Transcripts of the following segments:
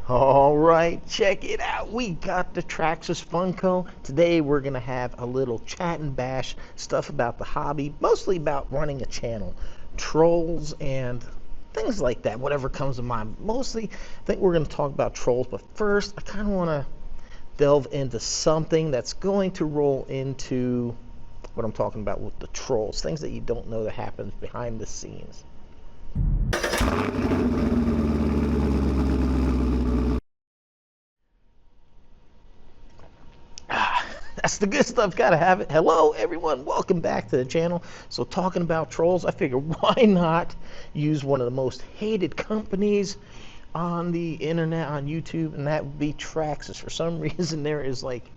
All right, check it out. We got the Traxxas Funco. Today we're going to have a little chat and bash stuff about the hobby, mostly about running a channel, trolls and things like that, whatever comes to mind. Mostly, I think we're going to talk about trolls, but first, I kind of want to delve into something that's going to roll into what I'm talking about with the trolls, things that you don't know that happens behind the scenes. That's the good stuff, gotta have it. Hello everyone, welcome back to the channel. So talking about trolls, I figure why not use one of the most hated companies on the internet, on YouTube, and that would be Traxxas. For some reason there is like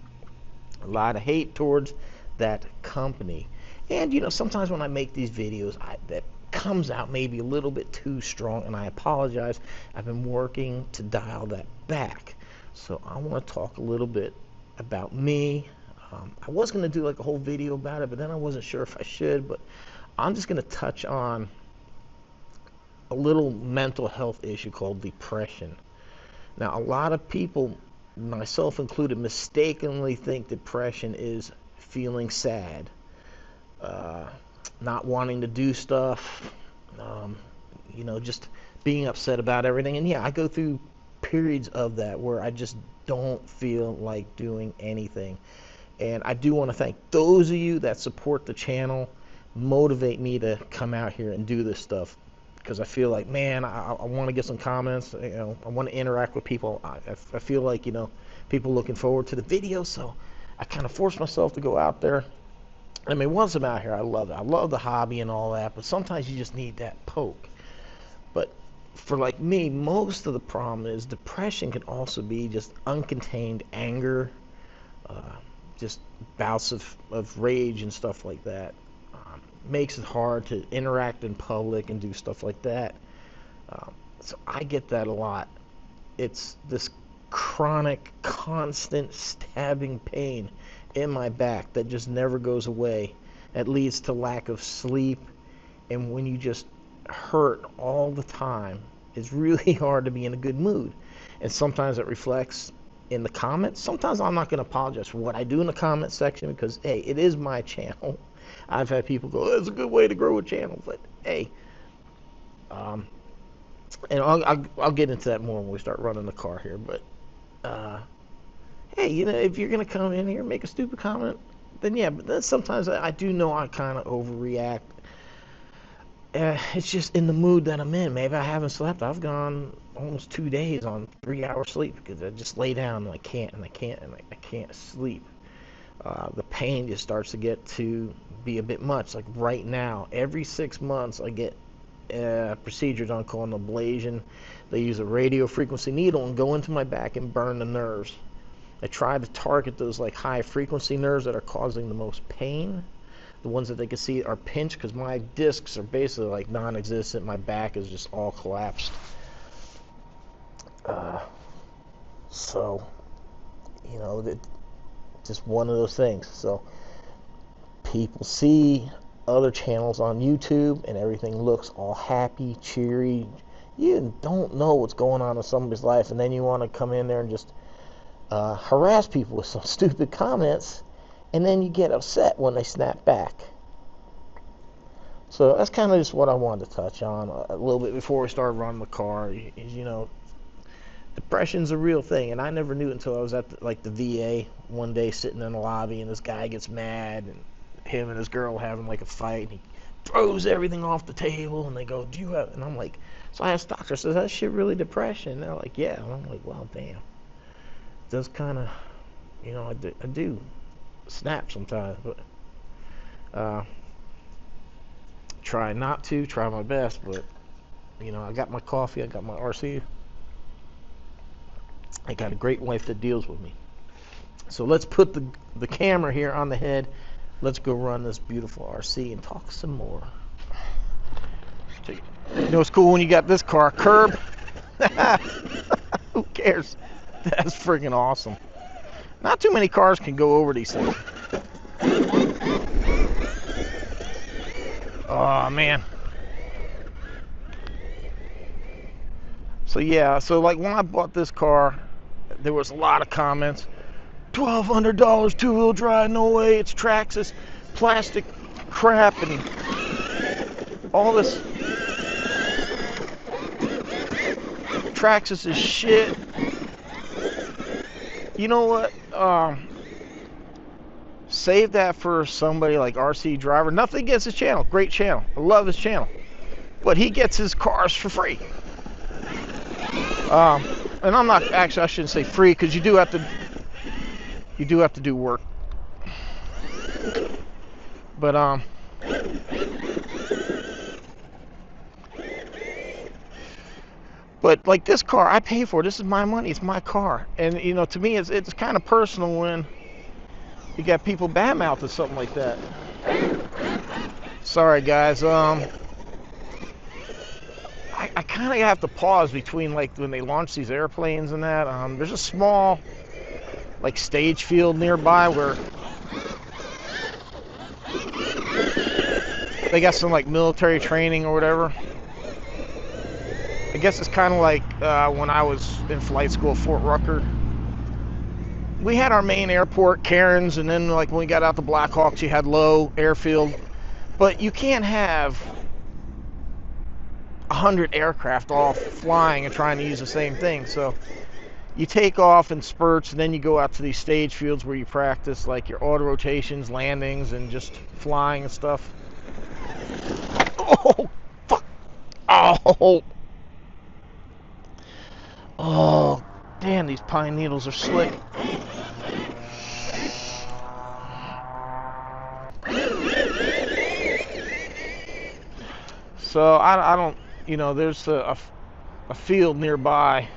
a lot of hate towards that company. And you know, sometimes when I make these videos, that comes out maybe a little bit too strong, and I apologize. I've been working to dial that back. So I want to talk a little bit about me. I was going to do like a whole video about it, but then I wasn't sure if I should, but I'm just going to touch on a little mental health issue called depression. Now, a lot of people, myself included, mistakenly think depression is feeling sad, not wanting to do stuff, you know, just being upset about everything. And yeah, I go through periods of that where I just don't feel like doing anything. And I do want to thank those of you that support the channel, motivate me to come out here and do this stuff, because I feel like, man, I want to get some comments. You know, I want to interact with people. I feel like, you know, people looking forward to the video, so I kind of force myself to go out there. I mean, once I'm out here, I love it. I love the hobby and all that, but sometimes you just need that poke. But for like me, most of the problem is depression can also be just uncontained anger, just bouts of rage and stuff like that. Makes it hard to interact in public and do stuff like that. So I get that a lot. It's this chronic, constant stabbing pain in my back that just never goes away. That leads to lack of sleep, and when you just hurt all the time, it's really hard to be in a good mood. And sometimes it reflects in the comments. Sometimes I'm not going to apologize for what I do in the comment section, because hey, it is my channel. I've had people go, "That's a good way to grow a channel," but hey, and I'll get into that more when we start running the car here. But hey, you know, if you're going to come in here and make a stupid comment, then yeah. But then sometimes I do know I kind of overreact. It's just in the mood that I'm in. Maybe I haven't slept. I've gone almost 2 days on 3 hours sleep because I just lay down and I can't sleep. The pain just starts to get to be a bit much. Like right now, every 6 months I get a procedure done called an ablation. They use a radio frequency needle and go into my back and burn the nerves. They try to target those like high frequency nerves that are causing the most pain. The ones that they can see are pinched because my discs are basically like non-existent. My back is just all collapsed. So, you know, just one of those things. So people see other channels on YouTube and everything looks all happy, cheery. You don't know what's going on in somebody's life, and then you want to come in there and just harass people with some stupid comments, and then you get upset when they snap back. So that's kind of just what I wanted to touch on a little bit before we start running the car. You know, depression's a real thing, and I never knew it until I was at the VA one day sitting in the lobby, and this guy gets mad, and him and his girl having like a fight, and he throws everything off the table, and they go, "Do you have?" And I'm like, so I asked the doctor, says, "That shit really depression?" And they're like, "Yeah." And I'm like, well, damn. It does kind of, you know, I do snap sometimes, but try not to, try my best, but you know, I got my coffee, I got my RC, I got a great wife that deals with me. So let's put the camera here on the head. Let's go run this beautiful RC and talk some more. You know what's cool when you got this car? Curb. Who cares? That's freaking awesome. Not too many cars can go over these things. Oh man. So yeah, so like when I bought this car, there was a lot of comments. $1,200 two-wheel drive, no way, it's Traxxas plastic crap and all this. Traxxas is shit. You know what? Save that for somebody like RC Driver. Nothing against his channel. Great channel. I love his channel. But he gets his cars for free. And I'm not, actually I shouldn't say free, because you do have to do work. But like this car, I pay for it. This is my money. It's my car. And you know, to me, it's kind of personal when you got people badmouthing something like that. Sorry, guys. I kind of have to pause between, like, when they launch these airplanes and that. There's a small, like, stage field nearby where they got some, like, military training or whatever. I guess it's kind of like when I was in flight school at Fort Rucker. We had our main airport, Cairns, and then, like, when we got out to Blackhawks, you had Low Airfield. But you can't have 100 aircraft all flying and trying to use the same thing. So you take off in spurts, and then you go out to these stage fields where you practice, like, your auto rotations, landings, and just flying and stuff. Oh, fuck. Oh, damn, these pine needles are slick. So I don't, you know, there's a field nearby,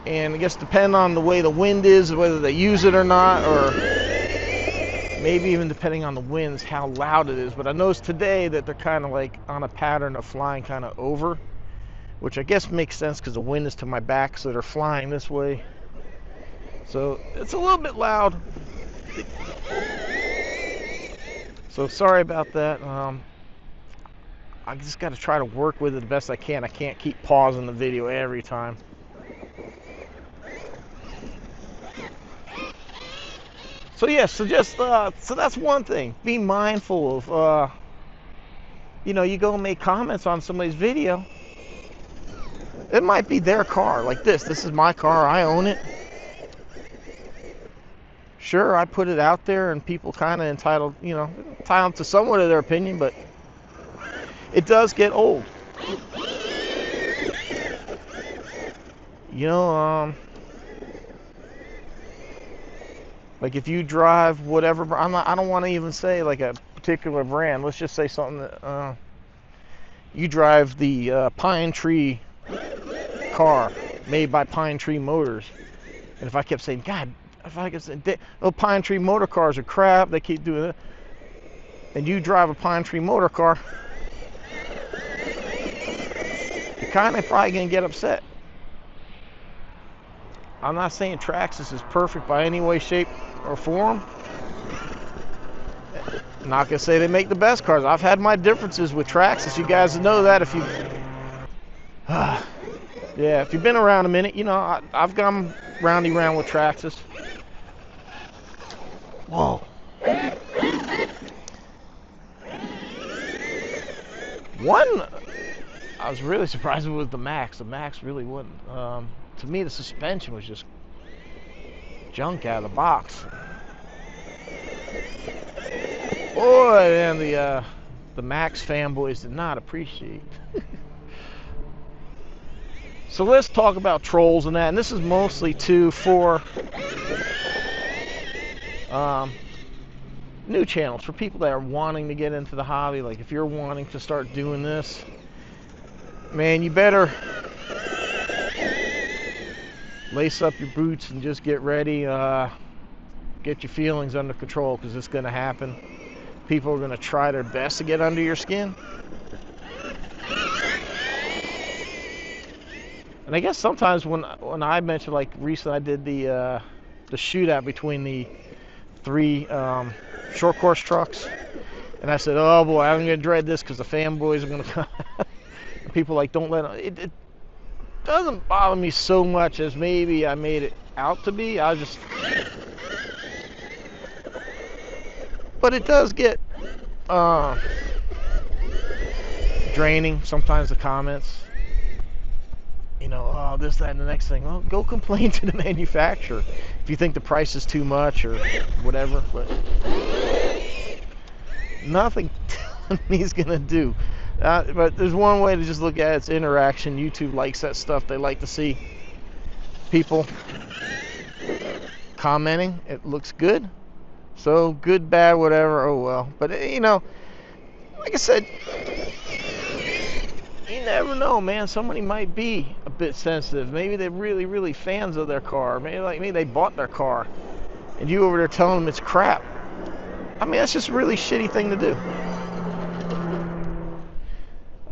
and I guess depending on the way the wind is, whether they use it or not, or maybe even depending on the winds, how loud it is. But I noticed today that they're kind of like on a pattern of flying kind of over, which I guess makes sense because the wind is to my back, so they're flying this way. So it's a little bit loud. So sorry about that. I just got to try to work with it the best I can. I can't keep pausing the video every time. So yeah, so just so that's one thing. Be mindful of you know, you go and make comments on somebody's video. It might be their car, like this. This is my car. I own it. Sure, I put it out there, and people kind of entitled, you know, entitled to somewhat of their opinion, but it does get old. You know, like if you drive whatever, I don't want to even say like a particular brand. Let's just say something that you drive the Pine Tree car made by Pine Tree Motors, and if I kept saying, God, if I could say, oh, Pine Tree motor cars are crap, they keep doing it, and you drive a Pine Tree motor car, you're kind of probably gonna get upset. I'm not saying Traxxas is perfect by any way, shape, or form. I'm not gonna say they make the best cars. I've had my differences with Traxxas. You guys know that if you, yeah, if you've been around a minute, you know I've gone roundy round with Traxxas. Whoa. One, I was really surprised with the Max. The Max really wasn't. To me, the suspension was just junk out of the box. Boy, and the Max fanboys did not appreciate. So let's talk about trolls and that. And this is mostly for new channels, for people that are wanting to get into the hobby. Like if you're wanting to start doing this, man, you better lace up your boots and just get ready. Get your feelings under control, because it's going to happen. People are going to try their best to get under your skin. And I guess sometimes when I mentioned, like recently I did the shootout between the 3 short course trucks, and I said, oh boy, I'm going to dread this because the fanboys are going to come. People like, don't let them. doesn't bother me so much as maybe I made it out to be. But it does get draining sometimes, the comments. You know, oh, this, that, and the next thing. Well, go complain to the manufacturer if you think the price is too much or whatever. But nothing he's gonna do. But there's one way to just look at it. It's interaction. YouTube likes that stuff. They like to see people commenting. It looks good. So good, bad, whatever. Oh well. But you know, like I said, you never know, man. Somebody might be a bit sensitive. Maybe they're really, really fans of their car. Maybe like me, they bought their car, and you over there telling them it's crap. I mean, that's just a really shitty thing to do.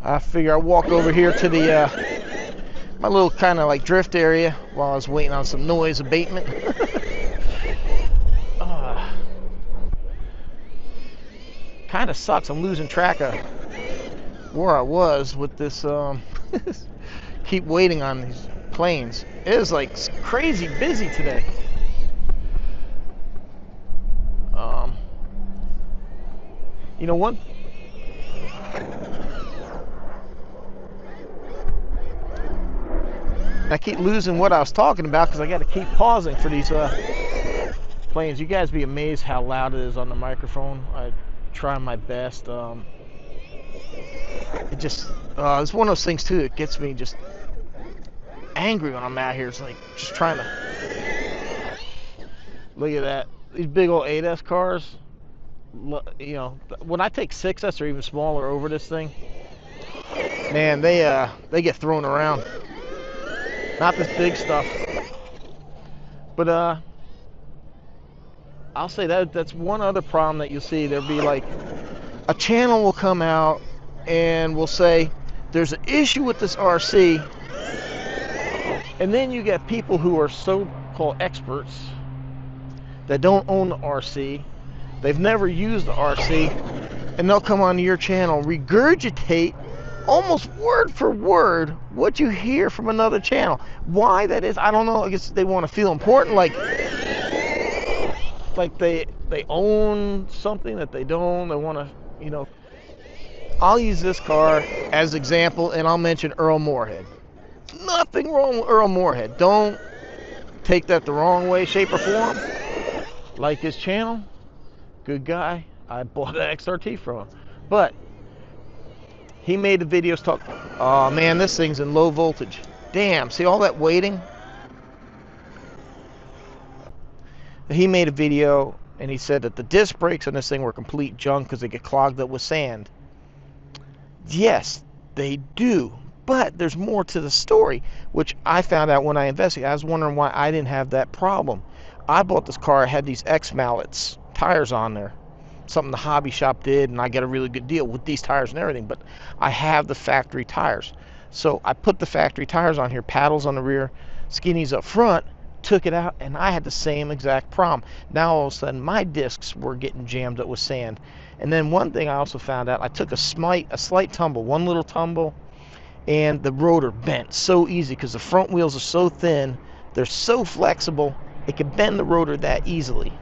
I figure I walk over here to the my little kind of like drift area while I was waiting on some noise abatement. Kind of sucks. I'm losing track of where I was with this. Keep waiting on these planes. It is like crazy busy today. You know what? I keep losing what I was talking about because I got to keep pausing for these planes. You guys be amazed how loud it is on the microphone. I try my best. It just it's one of those things too that gets me just angry when I'm out here. It's like just trying to look at that. These big old 8S cars. You know, when I take 6S or even smaller over this thing, man, they get thrown around. Not this big stuff, but I'll say that's one other problem that you'll see. There'll be like a channel will come out and will say there's an issue with this RC, and then you get people who are so-called experts that don't own the RC. They've never used the RC, and they'll come on your channel, regurgitate almost word for word what you hear from another channel. Why that is, I don't know. I guess they want to feel important, like they own something that they don't. They want to, you know. I'll use this car as example, and I'll mention Earl Moorhead. Nothing wrong with Earl Moorhead. Don't take that the wrong way, shape, or form. Like his channel, good guy. I bought an XRT from him, but he made the videos talk, oh man, this thing's in low voltage. Damn, see all that waiting? He made a video and he said that the disc brakes on this thing were complete junk because they get clogged up with sand. Yes, they do. But there's more to the story, which I found out when I investigated. I was wondering why I didn't have that problem. I bought this car, it had these X-Mallets tires on there. Something the hobby shop did, and I got a really good deal with these tires and everything, but I have the factory tires. So I put the factory tires on here, paddles on the rear, skinnies up front, took it out, and I had the same exact problem. Now all of a sudden my discs were getting jammed up with sand. And then one thing I also found out, I took a slight tumble, one little tumble, and the rotor bent so easy because the front wheels are so thin, they're so flexible, it can bend the rotor that easily.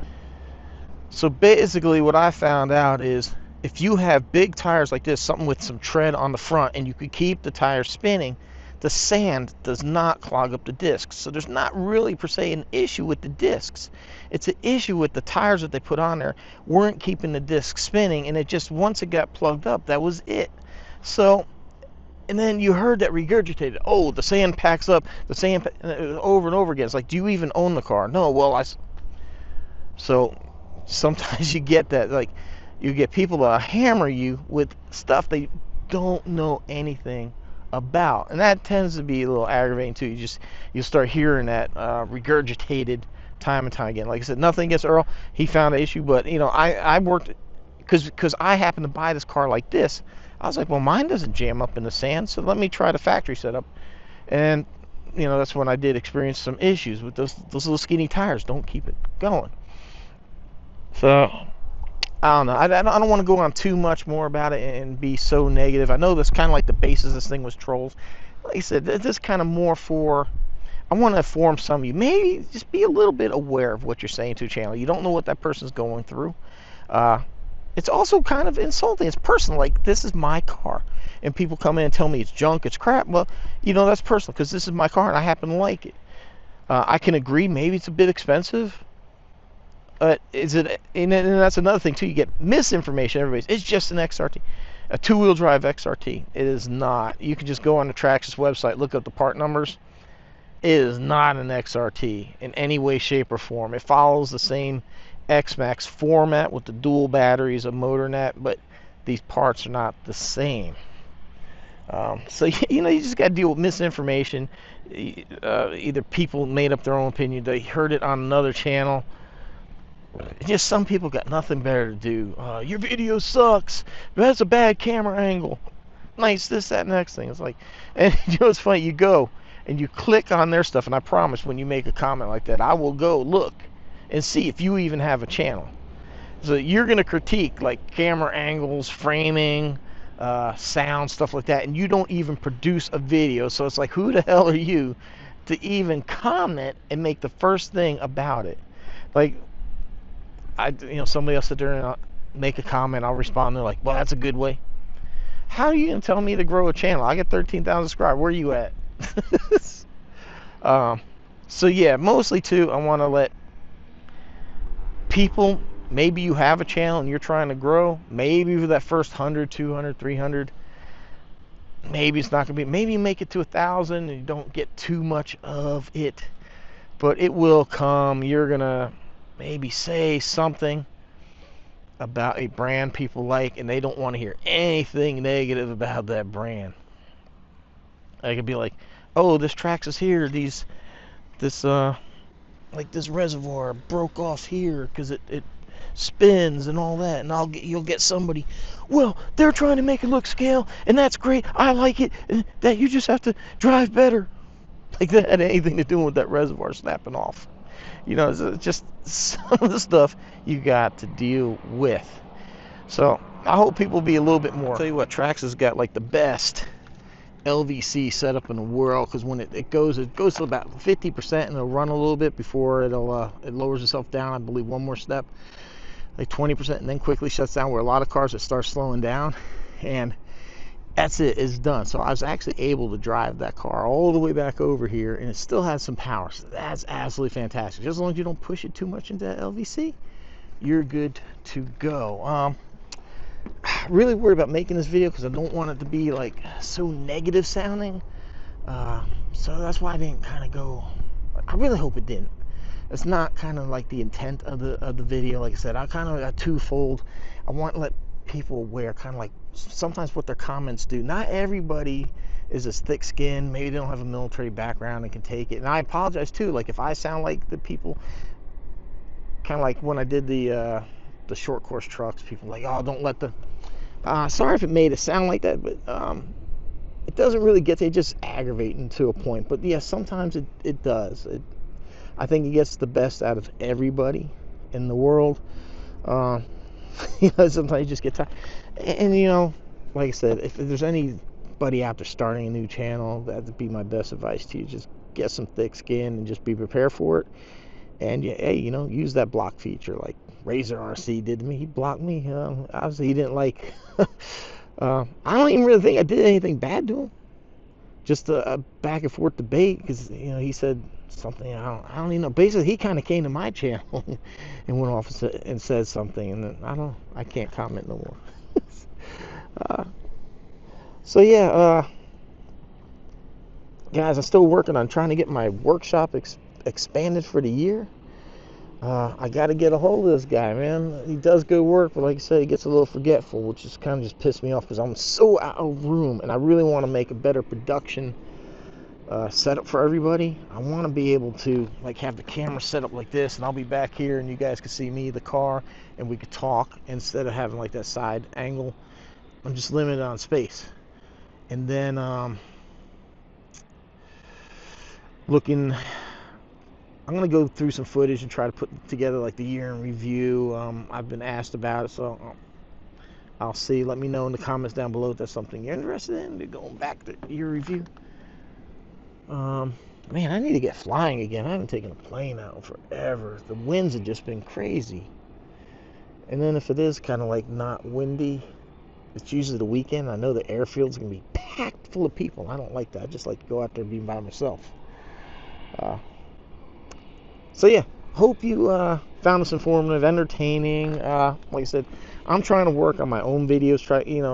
So basically what I found out is if you have big tires like this, something with some tread on the front, and you could keep the tires spinning, the sand does not clog up the discs. So there's not really per se an issue with the discs. It's an issue with the tires that they put on there weren't keeping the disc spinning, and it just, once it got plugged up, that was it. So, and then you heard that regurgitated, oh, the sand packs up, the sand over and over again. It's like, do you even own the car? No, well, so sometimes you get that, like, you get people that hammer you with stuff they don't know anything about, and that tends to be a little aggravating too. You start hearing that regurgitated time and time again. Like I said, nothing against Earl, he found an issue, but you know, I worked because I happened to buy this car like this. I was like, well, mine doesn't jam up in the sand, so let me try the factory setup. And you know, that's when I did experience some issues with those little skinny tires. Don't keep it going. So I don't know. I don't want to go on too much more about it and be so negative. I know that's kind of like the basis of this thing was trolls. like I said, this is kind of more for, I want to inform some of you. Maybe just be a little bit aware of what you're saying to a channel. You don't know what that person's going through. It's also kind of insulting. It's personal. Like, this is my car, and people come in and tell me it's junk, it's crap. Well, you know, that's personal because this is my car and I happen to like it. I can agree maybe it's a bit expensive. Is it? And that's another thing too. You get misinformation. Everybody's, it's just an XRT, a two-wheel drive XRT. It is not. You can just go on the Traxxas website, look up the part numbers. It is not an XRT in any way, shape, or form. It follows the same X-Max format with the dual batteries, a motor net, but these parts are not the same. So you know, you just got to deal with misinformation. Either people made up their own opinion, they heard it on another channel. Just some people got nothing better to do. Your video sucks. That's a bad camera angle. Nice, this, that, next thing. It's like, and you know, it's funny. You go and you click on their stuff, and I promise, when you make a comment like that, I will go look and see if you even have a channel. So you're gonna critique like camera angles, framing, sound, stuff like that, and you don't even produce a video. So it's like, who the hell are you to even comment and make the first thing about it? Like, you know, somebody else sit there and make a comment, I'll respond, they're like, well, that's a good way. How are you gonna tell me to grow a channel? I got 13,000 subscribers. Where are you at? So yeah, mostly too, I want to let people, maybe you have a channel and you're trying to grow, maybe for that first 100, 200, 300, maybe it's not gonna be, maybe you make it to 1,000 and you don't get too much of it, but it will come. You're gonna maybe say something about a brand people like, and they don't want to hear anything negative about that brand. I could be like, oh, this Traxxas here, this like this reservoir broke off here because it spins and all that, and you'll get somebody, well, they're trying to make it look scale, and that's great, I like it, and that you just have to drive better. Like, that had anything to do with that reservoir snapping off. You know, it's just some of the stuff you got to deal with. So I hope people be a little bit more. I'll tell you what, Traxxas got like the best LVC setup in the world, because when it goes to about 50%, and it'll run a little bit before it lowers itself down, I believe one more step, like 20%, and then quickly shuts down, where a lot of cars that start slowing down, and that's it, it's done. So I was actually able to drive that car all the way back over here, and it still has some power. So that's absolutely fantastic. Just as long as you don't push it too much into that LVC, you're good to go. Really worried about making this video because I don't want it to be like so negative sounding. So that's why I didn't kind of go. I really hope it didn't. It's not kind of like the intent of the video. Like I said, I kind of got twofold. I want to let people aware, kind of like sometimes what their comments do. Not everybody is as thick-skinned. Maybe they don't have a military background and can take it. And I apologize too. Like, if I sound like the people, kind of like when I did the short course trucks, people like, oh, don't let the sorry if it made it sound like that, but it doesn't really get to it, just aggravating to a point. But yeah, sometimes it does. I think it gets the best out of everybody in the world. You know, sometimes you just get tired. And you know, like I said, if there's anybody out there starting a new channel, that'd be my best advice to you. Just get some thick skin and just be prepared for it. And hey, you know, use that block feature like Razor RC did to me. He blocked me. Obviously, he didn't like. I don't even really think I did anything bad to him. Just a back and forth debate, because you know, he said something, I don't even know. Basically, he kind of came to my channel and went off and said something, and then I can't comment no more. So yeah, guys, I'm still working on trying to get my workshop expanded for the year. I got to get a hold of this guy, man. He does good work, but like I said, he gets a little forgetful, which is kind of just pissed me off because I'm so out of room, and I really want to make a better production setup for everybody. I want to be able to like have the camera set up like this, and I'll be back here, and you guys can see me, the car, and we could talk instead of having like that side angle. I'm just limited on space. And then I'm gonna go through some footage and try to put together like the year in review. I've been asked about it, so I'll see. Let me know in the comments down below if that's something you're interested in, going back to year review. Man, I need to get flying again. I haven't taken a plane out in forever. The winds have just been crazy. And then if it is kind of like not windy, it's usually the weekend. I know the airfield's going to be packed full of people. I don't like that. I just like to go out there and be by myself. Uh, so yeah, hope you found this informative, entertaining. Like I said, I'm trying to work on my own videos.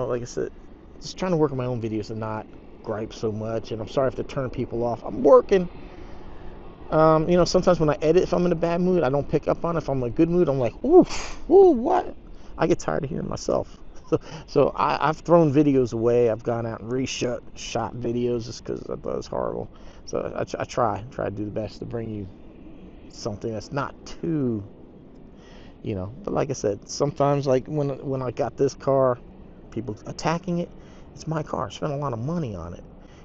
Like I said, just trying to work on my own videos and not gripe so much. And I'm sorry if to turn people off. I'm working. Sometimes when I edit, if I'm in a bad mood, I don't pick up on it. If I'm in a good mood, I'm like, oof, ooh, what? I get tired of hearing myself. So I've thrown videos away. I've gone out and shot videos just because I thought it was horrible. So I try to do the best to bring you something that's not too, But like I said, sometimes like when I got this car, people attacking it. It's my car. I spent a lot of money on it,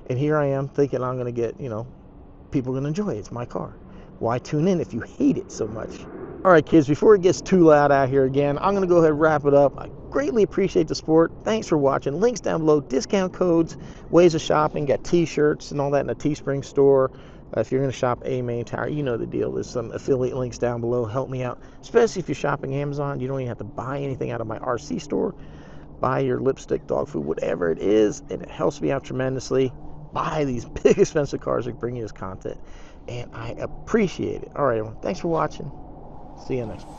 and here I am thinking I'm gonna get, people are going to enjoy it. It's my car. Why tune in if you hate it so much? All right, kids, before it gets too loud out here again, I'm going to go ahead and wrap it up. I greatly appreciate the support. Thanks for watching. Links down below, discount codes, ways of shopping, got t-shirts and all that in the Teespring store. If you're going to shop A Main Tower, you know the deal. There's some affiliate links down below. Help me out, especially if you're shopping Amazon. You don't even have to buy anything out of my RC store. Buy your lipstick, dog food, whatever it is, and it helps me out tremendously. Buy these big expensive cars that bring you this content, and I appreciate it. All right, everyone, thanks for watching. See you next one.